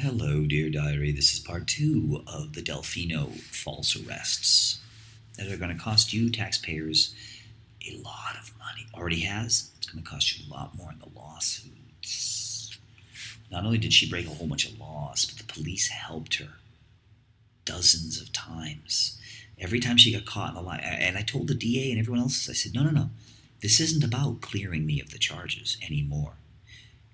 Hello, dear diary. This is part 2 of the Delfino false arrests that are going to cost you, taxpayers, a lot of money. Already has. It's going to cost you a lot more in the lawsuits. Not only did she break a whole bunch of laws, but the police helped her dozens of times. Every time she got caught in the lie, and I told the DA and everyone else, I said, no. This isn't about clearing me of the charges anymore.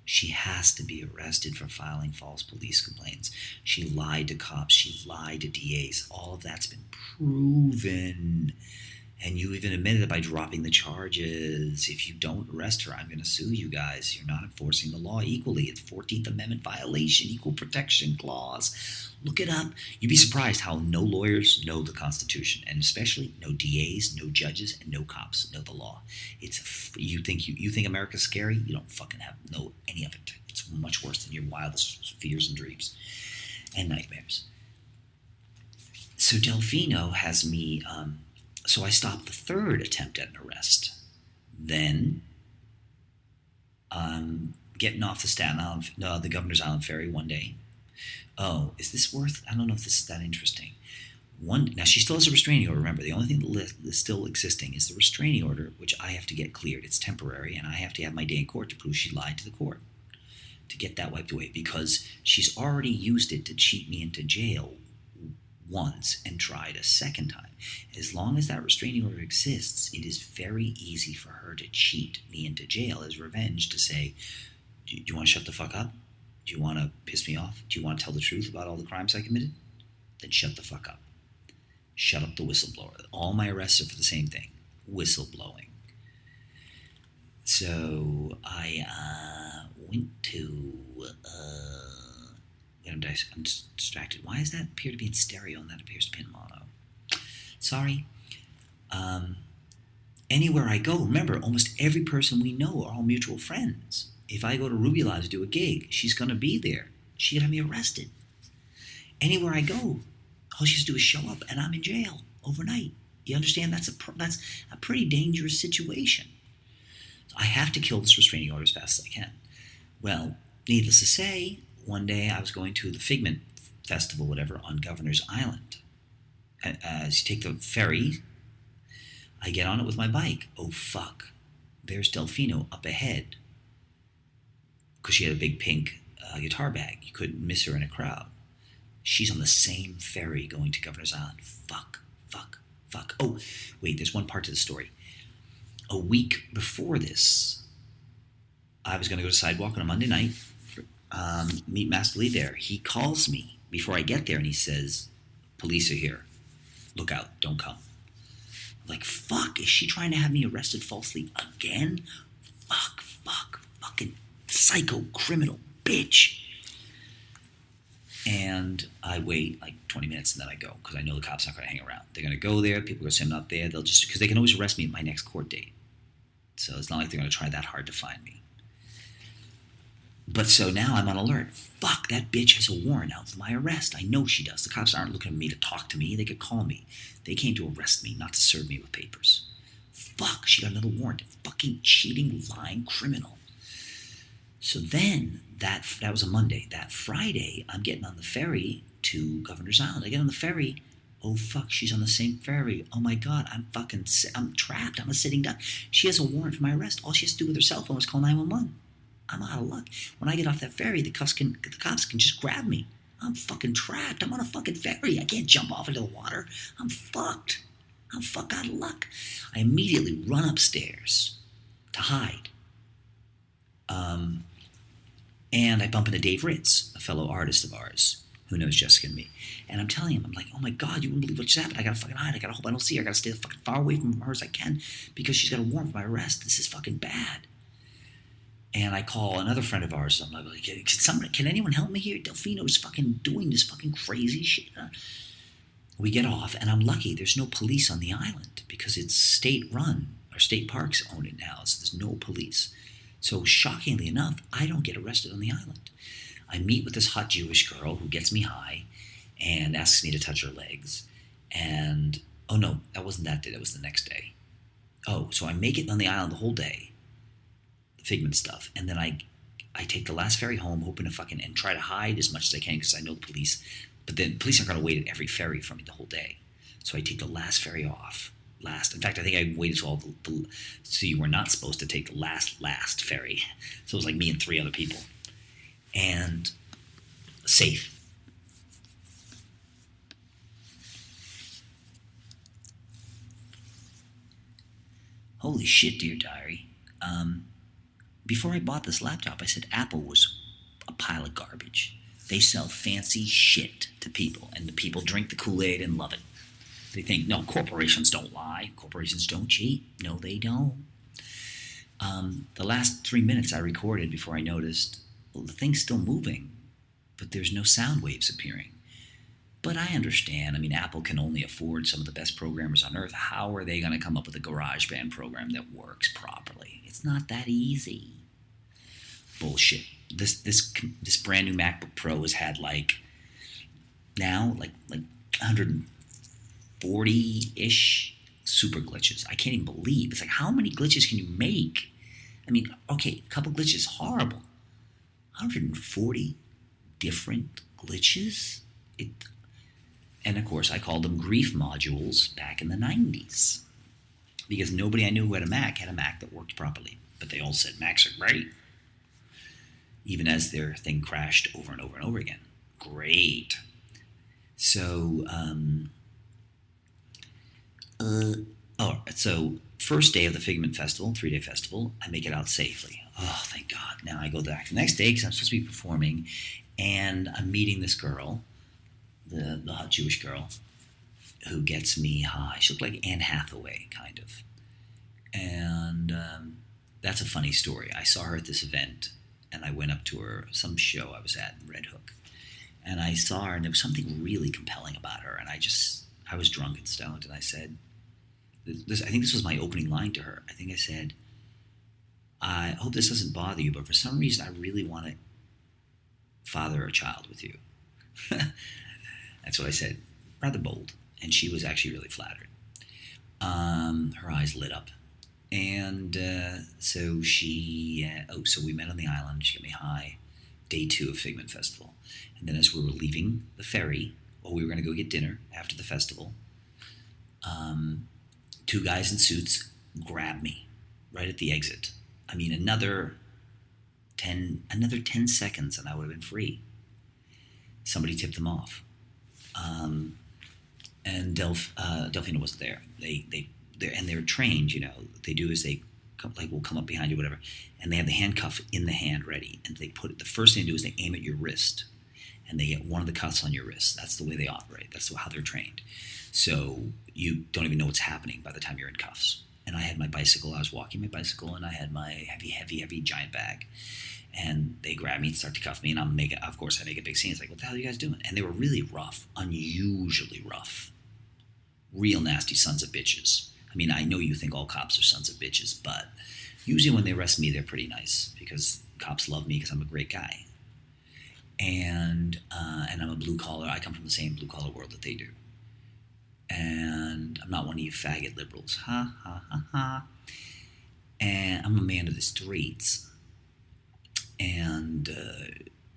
She has to be arrested for filing false police complaints. She lied to cops. She lied to DAs. All of that's been proven. And you even admitted it by dropping the charges. If you don't arrest her, I'm going to sue you guys. You're not enforcing the law equally. It's 14th Amendment violation, Equal Protection Clause. Look it up. You'd be surprised how no lawyers know the Constitution, and especially no DAs, no judges, and no cops know the law. You think America's scary? You don't fucking know any of it. It's much worse than your wildest fears and dreams and nightmares. So Delfino has me. So I stopped the third attempt at an arrest. Then, getting off the Staten Island, the Governor's Island ferry one day. Oh, is this worth? I don't know if this is that interesting. Now she still has a restraining order. Remember, the only thing that is still existing is the restraining order, which I have to get cleared. It's temporary, and I have to have my day in court to prove she lied to the court to get that wiped away, because she's already used it to cheat me into jail once and tried a second time. As long as that restraining order exists, it is very easy for her to cheat me into jail as revenge, to say, do you want to shut the fuck up? Do you want to piss me off? Do you want to tell the truth about all the crimes I committed? Then shut the fuck up. Shut up the whistleblower. All my arrests are for the same thing, whistleblowing. So I went to... I'm distracted. Why does that appear to be in stereo and that appears to be in mono? Sorry. Anywhere I go, remember, almost every person we know are all mutual friends. If I go to Ruby Lodge to do a gig, she's going to be there. She could have me arrested. Anywhere I go, all she has to do is show up, and I'm in jail overnight. You understand? That's a pretty dangerous situation. So I have to kill this restraining order as fast as I can. Well, needless to say, one day I was going to the Figment Festival, whatever, on Governor's Island. As you take the ferry, I get on it with my bike. Oh, fuck. There's Delfino up ahead. Because she had a big pink guitar bag. You couldn't miss her in a crowd. She's on the same ferry going to Governor's Island. Fuck. Oh, wait, there's one part to the story. A week before this, I was going to go to Sidewalk on a Monday night, meet Master Lee there. He calls me before I get there, and he says, police are here. Look out, don't come. I'm like, fuck, is she trying to have me arrested falsely again? Fucking psycho criminal bitch. And I wait like 20 minutes, and then I go, because I know the cops aren't going to hang around. They're going to go there, people are going to say I'm not there. They'll just, because they can always arrest me at my next court date. So it's not like they're going to try that hard to find me. But so now I'm on alert. Fuck, that bitch has a warrant out for my arrest. I know she does. The cops aren't looking at me to talk to me. They could call me. They came to arrest me, not to serve me with papers. Fuck, she got another warrant. Fucking cheating, lying criminal. So then, that was a Monday. That Friday, I'm getting on the ferry to Governor's Island. I get on the ferry. Oh, fuck, she's on the same ferry. Oh, my God, I'm trapped. I'm a sitting duck. She has a warrant for my arrest. All she has to do with her cell phone is call 911. I'm out of luck. When I get off that ferry, the cops can just grab me. I'm fucking trapped. I'm on a fucking ferry. I can't jump off into the water. I'm fucked. I'm fuck out of luck. I immediately run upstairs to hide. And I bump into Dave Ritz, a fellow artist of ours who knows Jessica and me. And I'm telling him, I'm like, oh my God, you wouldn't believe what just happened. I gotta fucking hide. I gotta hope I don't see her. I gotta stay as fucking far away from her as I can, because she's got a warrant for my arrest. This is fucking bad. And I call another friend of ours. I'm like, can anyone help me here? Delfino's fucking doing this fucking crazy shit. We get off, and I'm lucky there's no police on the island, because it's state run, or state parks own it now, so there's no police. So shockingly enough, I don't get arrested on the island. I meet with this hot Jewish girl who gets me high and asks me to touch her legs. And, oh no, that wasn't that day, that was the next day. Oh, so I make it on the island the whole day, the Figment stuff, and then I I take the last ferry home, hoping to fucking and try to hide as much as I can because I know the police. But then police aren't going to wait at every ferry for me the whole day. So I take the last ferry off. In fact, I think I waited till so you were not supposed to take the last ferry. So it was like me and 3 other people. And safe. Holy shit, dear diary. Before I bought this laptop, I said Apple was a pile of garbage. They sell fancy shit to people, and the people drink the Kool-Aid and love it. They think, no, corporations don't lie. Corporations don't cheat. No, they don't. The last 3 minutes I recorded before I noticed, well, the thing's still moving, but there's no sound waves appearing. But I understand. I mean, Apple can only afford some of the best programmers on earth. How are they going to come up with a GarageBand program that works properly? It's not that easy. Bullshit. This brand new MacBook Pro has had like 140-ish super glitches. I can't even believe. It's like, how many glitches can you make? I mean, okay, a couple glitches, horrible. 140 different glitches? And of course, I called them grief modules back in the 90s. Because nobody I knew who had a Mac that worked properly. But they all said Macs are great. Even as their thing crashed over and over and over again. Great. So, so first day of the Figment Festival, 3-day festival, I make it out safely. Oh, thank God. Now I go back the next day because I'm supposed to be performing, and I'm meeting this girl, the hot Jewish girl, who gets me high. She looked like Anne Hathaway, kind of. And that's a funny story. I saw her at this event, and I went up to her, some show I was at in Red Hook. And I saw her, and there was something really compelling about her. And I was drunk and stoned, and I said, I think this was my opening line to her. I think I said, I hope this doesn't bother you, but for some reason I really want to father a child with you. That's what I said. Rather bold. And she was actually really flattered. Her eyes lit up. And so we met on the island. She got me high. Day 2 of Figment Festival. And then as we were leaving the ferry, we were going to go get dinner after the festival, 2 guys in suits grabbed me right at the exit. I mean, another 10 seconds and I would have been free. Somebody tipped them off. And Delfino wasn't there. They're trained, you know. They do is they will come up behind you, whatever, and they have the handcuff in the hand ready, and they put it. The first thing they do is they aim at your wrist, and they get one of the cuffs on your wrist. That's the way they operate. That's how they're trained. So you don't even know what's happening by the time you're in cuffs. And I had my bicycle. I was walking my bicycle, and I had my heavy giant bag. And they grab me and start to cuff me, and I make a big scene. It's like, what the hell are you guys doing? And they were really rough, unusually rough, real nasty sons of bitches. I mean, I know you think all cops are sons of bitches, but usually when they arrest me, they're pretty nice because cops love me because I'm a great guy. And I'm a blue collar. I come from the same blue collar world that they do. And I'm not one of you faggot liberals. Ha, ha, ha, ha. And I'm a man of the streets. And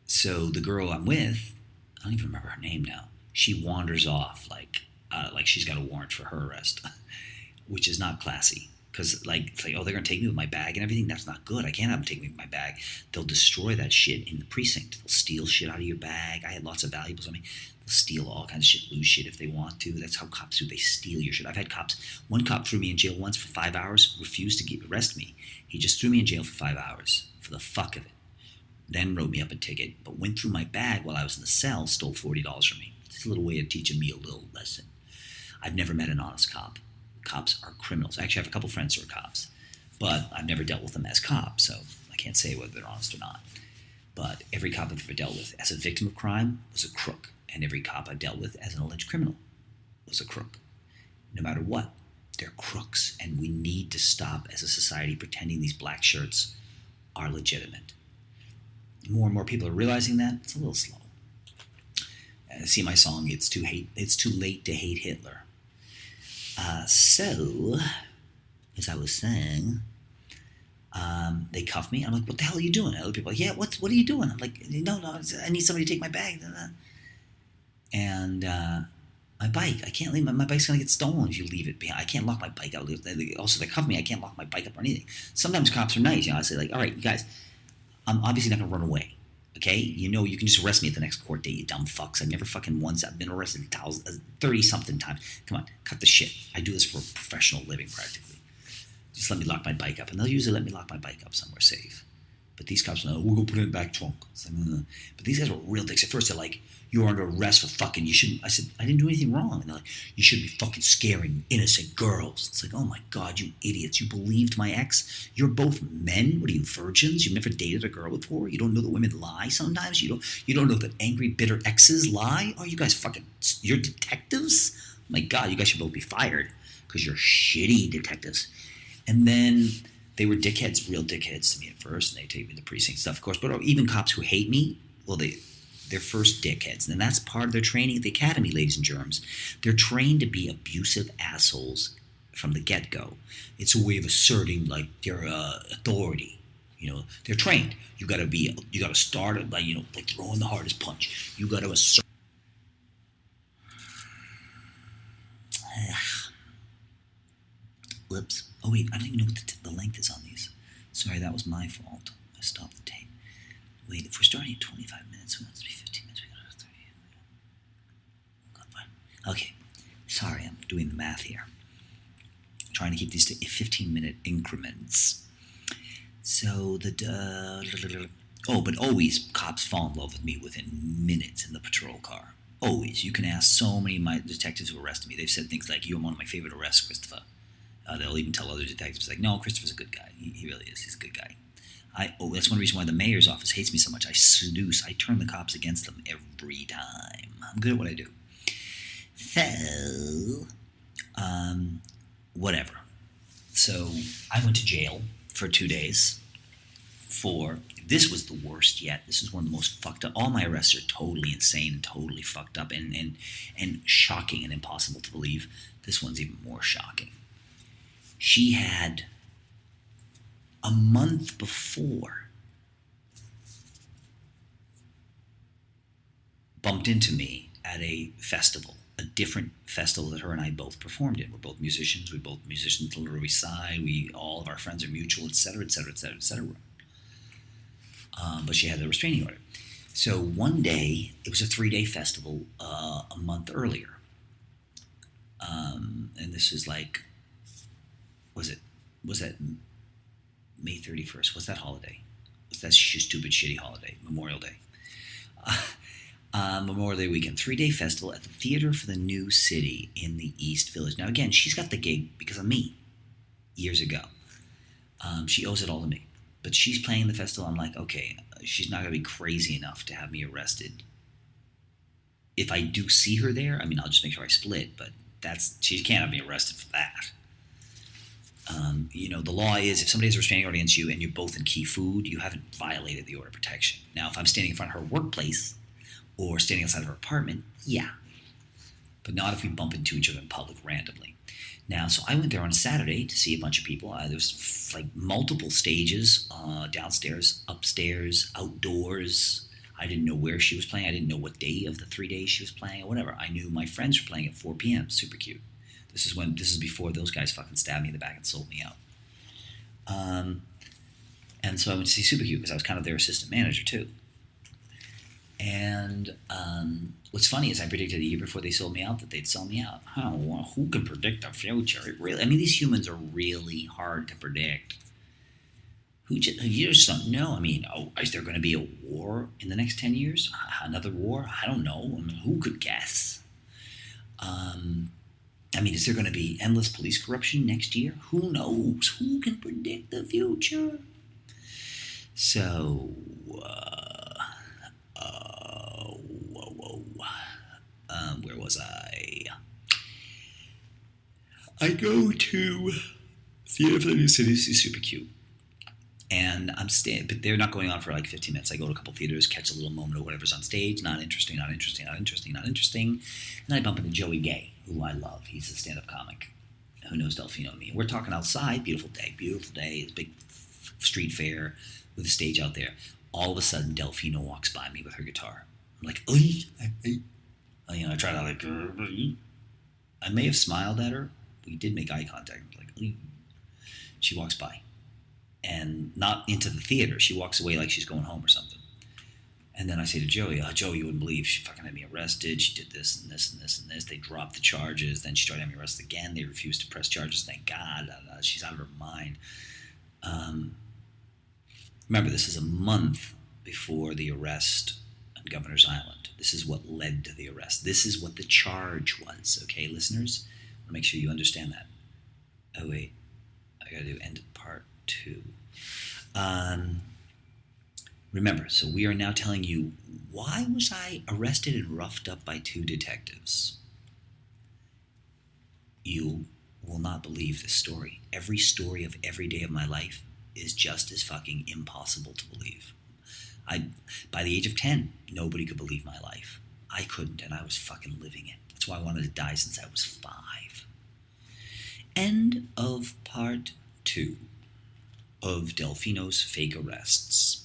so the girl I'm with, I don't even remember her name now. She wanders off like she's got a warrant for her arrest. Which is not classy. Because, it's like, oh, they're going to take me with my bag and everything? That's not good. I can't have them take me with my bag. They'll destroy that shit in the precinct. They'll steal shit out of your bag. I had lots of valuables on me. They'll steal all kinds of shit, lose shit if they want to. That's how cops do. They steal your shit. I've had cops. One cop threw me in jail once for 5 hours, refused to arrest me. He just threw me in jail for 5 hours for the fuck of it. Then wrote me up a ticket, but went through my bag while I was in the cell, stole $40 from me. It's a little way of teaching me a little lesson. I've never met an honest cop. Cops are criminals. I actually have a couple friends who are cops, but I've never dealt with them as cops, so I can't say whether they're honest or not. But every cop I've ever dealt with as a victim of crime was a crook, and every cop I've dealt with as an alleged criminal was a crook. No matter what, they're crooks, and we need to stop as a society pretending these black shirts are legitimate. More and more people are realizing that. It's a little slow. See my song, It's Too Late to Hate Hitler. So, as I was saying, They cuff me. I'm like, what the hell are you doing? Other people are like, yeah, what are you doing? I'm like, no, I need somebody to take my bag. And my bike, I can't leave. My bike's going to get stolen if you leave it behind. I can't lock my bike out. Also, they cuff me. I can't lock my bike up or anything. Sometimes cops are nice. I say, like, all right, you guys, I'm obviously not going to run away. Okay? You can just arrest me at the next court date, you dumb fucks. I've never fucking once. I've been arrested 30-something times. Come on, cut the shit. I do this for a professional living, practically. Just let me lock my bike up. And they'll usually let me lock my bike up somewhere safe. But these cops are like, we'll go put it in the back trunk. It's like, no. But these guys were real dicks. At first, they're like, you're under arrest for fucking, you shouldn't. I said, I didn't do anything wrong. And they're like, you shouldn't be fucking scaring innocent girls. It's like, oh my God, you idiots. You believed my ex? You're both men? What are you, virgins? You've never dated a girl before? You don't know that women lie sometimes? You don't know that angry, bitter exes lie? Oh, you guys fucking, you're detectives? Oh my God, you guys should both be fired because you're shitty detectives. And then they were dickheads, real dickheads to me at first, and they take me to precinct stuff, of course. But even cops who hate me, well, they're first dickheads. And that's part of their training at the academy, ladies and germs. They're trained to be abusive assholes from the get-go. It's a way of asserting, like, their authority. They're trained. You got to start it by, like throwing the hardest punch. You got to assert. Whoops. Oh, wait, I don't even know what the length is on these. Sorry, that was my fault. I stopped the tape. Wait, if we're starting at 25 minutes, it must be 15 minutes. We got to 30. Okay. Sorry, I'm doing the math here. I'm trying to keep these to 15-minute increments. So but always cops fall in love with me within minutes in the patrol car. Always. You can ask so many of my detectives who arrested me. They've said things like, you're one of my favorite arrests, Christopher. They'll even tell other detectives, like, no, Christopher's a good guy. He really is. He's a good guy. That's one reason why the mayor's office hates me so much. I turn the cops against them every time. I'm good at what I do. So, whatever. So, I went to jail for 2 days this was the worst yet. This is one of the most fucked up. All my arrests are totally insane and totally fucked up and shocking and impossible to believe. This one's even more shocking. She had, a month before, bumped into me at a festival, a different festival that her and I both performed in. We're both musicians. We're both musicians on the Lower East Side. All of our friends are mutual, etc., etc., etc., etc. But she had a restraining order. So one day, it was a 3-day festival a month earlier. And this is like, was that May 31st? What's that holiday? What's that stupid, shitty holiday? Memorial Day. Memorial Day weekend. 3-day festival at the Theater for the New City in the East Village. Now, again, she's got the gig because of me years ago. She owes it all to me. But she's playing the festival. I'm like, okay, she's not going to be crazy enough to have me arrested. If I do see her there, I'll just make sure I split, but she can't have me arrested for that. The law is if somebody has a restraining order against you and you're both in key food, you haven't violated the order of protection. Now, if I'm standing in front of her workplace or standing outside of her apartment, yeah. But not if we bump into each other in public randomly. Now, so I went there on Saturday to see a bunch of people. There was like multiple stages, downstairs, upstairs, outdoors. I didn't know where she was playing. I didn't know what day of the 3 days she was playing or whatever. I knew my friends were playing at 4 p.m. Super cute. This is before those guys fucking stabbed me in the back and sold me out. And so I went to see Super Cute because I was kind of their assistant manager too. And what's funny is I predicted a year before they sold me out that they'd sell me out. Who can predict the future? These humans are really hard to predict. You just don't know. Is there going to be a war in the next 10 years? Another war? I don't know. Who could guess? Is there going to be endless police corruption next year? Who knows? Who can predict the future? So, where was I? I go to Theater for the New City. This is Super Cute. And I'm staying, but they're not going on for like 15 minutes. I go to a couple theaters, catch a little moment of whatever's on stage. Not interesting. And I bump into Joey Gay, who I love. He's a stand-up comic who knows Delfino and me. We're talking outside. Beautiful day. Big street fair with a stage out there. All of a sudden, Delfino walks by me with her guitar. I'm like, I try to like, I may have smiled at her. We did make eye contact. Like, she walks by, and not into the theater. She walks away like she's going home or something. And then I say to Joey, Joey, you wouldn't believe she fucking had me arrested. She did this and this and this and this. They dropped the charges. Then she started having me arrested again. They refused to press charges. Thank God. She's out of her mind. Remember, this is a month before the arrest on Governor's Island. This is what led to the arrest. This is what the charge was, okay, listeners? I want to make sure you understand that. Oh, wait. I got to do end of part 2. Remember, so we are now telling you, why was I arrested and roughed up by 2 detectives? You will not believe this story. Every story of every day of my life is just as fucking impossible to believe. By the age of 10, nobody could believe my life. I couldn't, and I was fucking living it. That's why I wanted to die since I was 5. End of part 2 of Delfino's fake arrests.